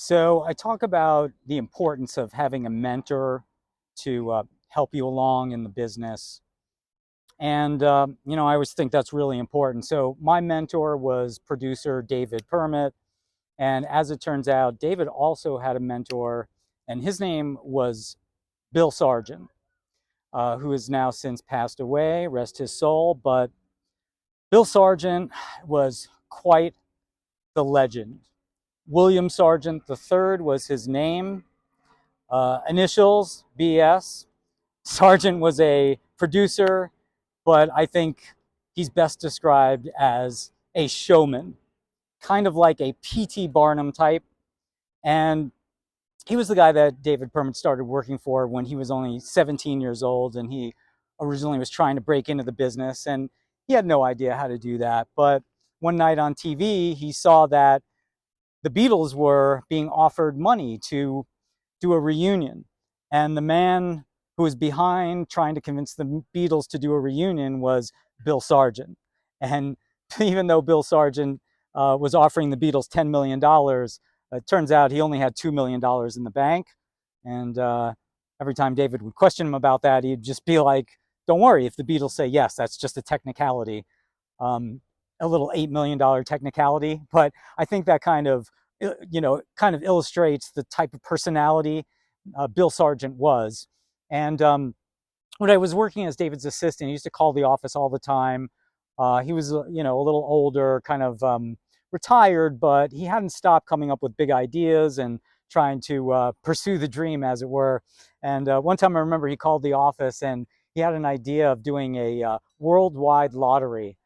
So I talk about the importance of having a mentor to help you along in the business. And, I always think that's really important. So my mentor was producer David Permut. And as it turns out, David also had a mentor, and his name was Bill Sargent, who has now since passed away, rest his soul. But Bill Sargent was quite the legend. William Sargent III was his name. Initials, BS. Sargent was a producer, but I think he's best described as a showman, kind of like a P.T. Barnum type. And he was the guy that David Permut started working for when he was only 17 years old, and he originally was trying to break into the business, and he had no idea how to do that. But one night on TV, he saw that the Beatles were being offered money to do a reunion. And the man who was behind trying to convince the Beatles to do a reunion was Bill Sargent. And even though Bill Sargent was offering the Beatles $10 million, it turns out he only had $2 million in the bank. And every time David would question him about that, he'd just be like, don't worry, if the Beatles say yes, that's just a technicality. Um, a little $8 million technicality. But I think that kind of illustrates the type of personality Bill Sargent was. And when I was working as David's assistant, he used to call the office all the time. He was, a little older, kind of retired, but he hadn't stopped coming up with big ideas and trying to pursue the dream, as it were. And one time I remember he called the office and he had an idea of doing a worldwide lottery.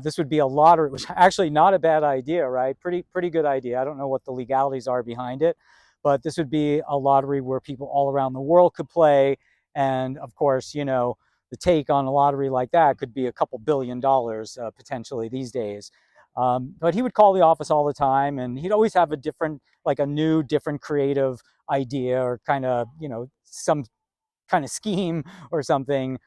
This would be a lottery, which actually not a bad idea, right? Pretty good idea. I don't know what the legalities are behind it, but this would be a lottery where people all around the world could play. And of course, the take on a lottery like that could be a couple $1 billion potentially these days. But he would call the office all the time, and he'd always have a different, like a new, different creative idea or kind of, some kind of scheme or something.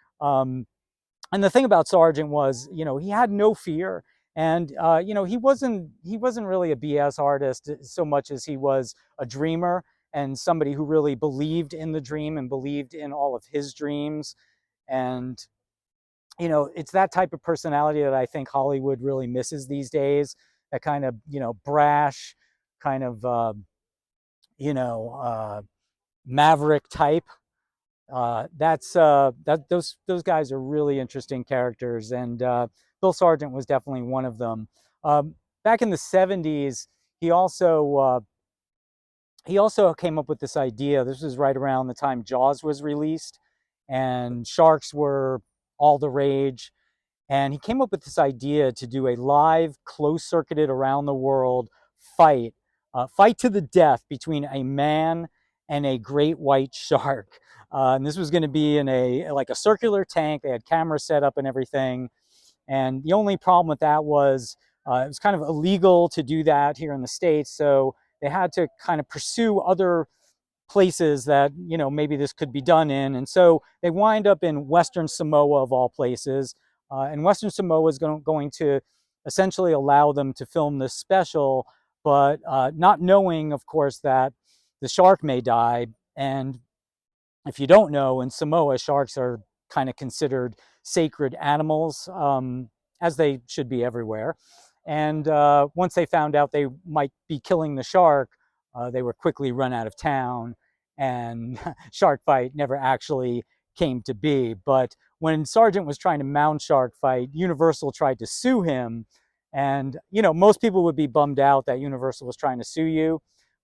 And the thing about Sargent was, he had no fear, and he wasn't really a BS artist so much as he was a dreamer and somebody who really believed in the dream and believed in all of his dreams. And it's that type of personality that I think Hollywood really misses these days. That kind of brash, kind of you know Maverick type. Those guys are really interesting characters, and Bill Sargent was definitely one of them. Back in the '70s, he also uh, he also came up with this idea. This was right around the time Jaws was released, and sharks were all the rage. And he came up with this idea to do a live, close-circuited, around the world fight, fight to the death between a man and a great white shark. And this was going to be in a circular tank. They had cameras set up and everything. And the only problem with that was it was kind of illegal to do that here in the States. So they had to kind of pursue other places that maybe this could be done in. And so they wind up in Western Samoa, of all places. And Western Samoa is going to essentially allow them to film this special, but not knowing, of course, that the shark may die. And if you don't know, in Samoa, sharks are kind of considered sacred animals, as they should be everywhere. And once they found out they might be killing the shark, they were quickly run out of town, and Shark Fight never actually came to be. But when Sargent was trying to mount Shark Fight, Universal tried to sue him. And, most people would be bummed out that Universal was trying to sue you.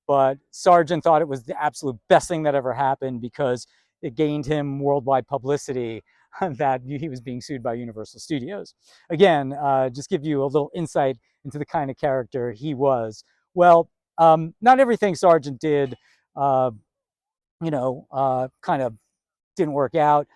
But Sargent thought it was the absolute best thing that ever happened because it gained him worldwide publicity that he was being sued by Universal Studios. Again, just give you a little insight into the kind of character he was. Well, not everything Sargent did, kind of didn't work out.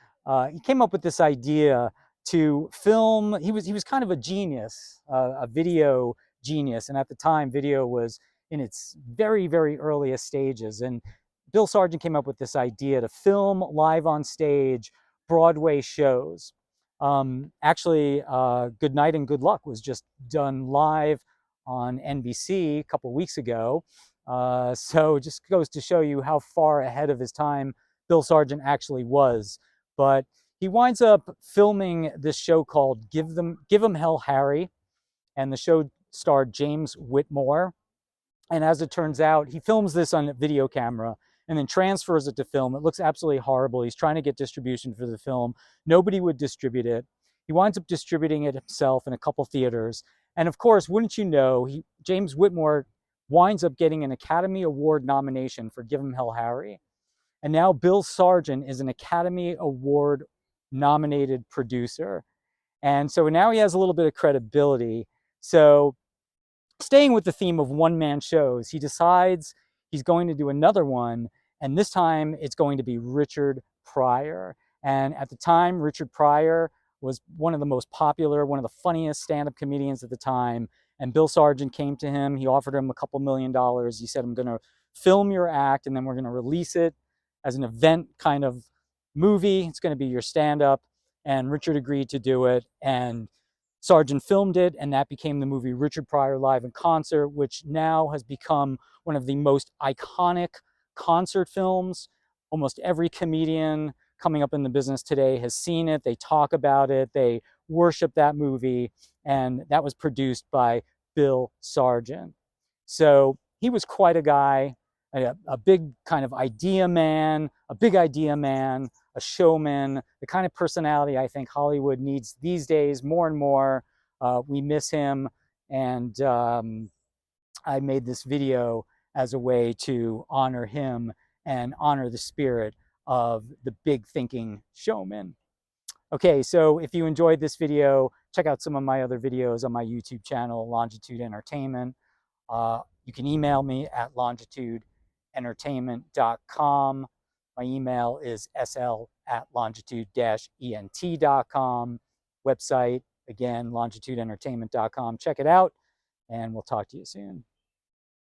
He came up with this idea to film. He was kind of a genius, a video genius, and at the time, video was in its very, very earliest stages. And Bill Sargent came up with this idea to film live on stage Broadway shows. Actually, Good Night and Good Luck was just done live on NBC a couple of weeks ago. So it just goes to show you how far ahead of his time Bill Sargent actually was. But he winds up filming this show called Give 'Em Hell, Harry, and the show starred James Whitmore. And as it turns out, he films this on a video camera and then transfers it to film. It looks absolutely horrible. He's trying to get distribution for the film. Nobody would distribute it. He winds up distributing it himself in a couple theaters. And of course, wouldn't you know, James Whitmore winds up getting an Academy Award nomination for Give 'Em Hell, Harry. And now Bill Sargent is an Academy Award nominated producer. And so now he has a little bit of credibility. So staying with the theme of one-man shows, he decides he's going to do another one, and this time it's going to be Richard Pryor. And at the time, Richard Pryor was one of the most popular, one of the funniest stand-up comedians at the time. And Bill Sargent came to him. He offered him a couple $1 million. He said, I'm going to film your act, and then we're going to release it as an event kind of movie. It's going to be your stand-up. And Richard agreed to do it. And Sargent filmed it, and that became the movie Richard Pryor Live in Concert, which now has become one of the most iconic concert films. Almost every comedian coming up in the business today has seen it. They talk about it. They worship that movie, and that was produced by Bill Sargent. So he was quite a guy, a big kind of idea man, a big idea man, a showman, the kind of personality I think Hollywood needs these days more and more. We miss him, and I made this video as a way to honor him and honor the spirit of the big thinking showman. Okay, so if you enjoyed this video, check out some of my other videos on my YouTube channel, Longitude Entertainment. You can email me at longitudeentertainment.com. My email is sl@longitude-ent.com. Website, again, longitudeentertainment.com. Check it out, and we'll talk to you soon.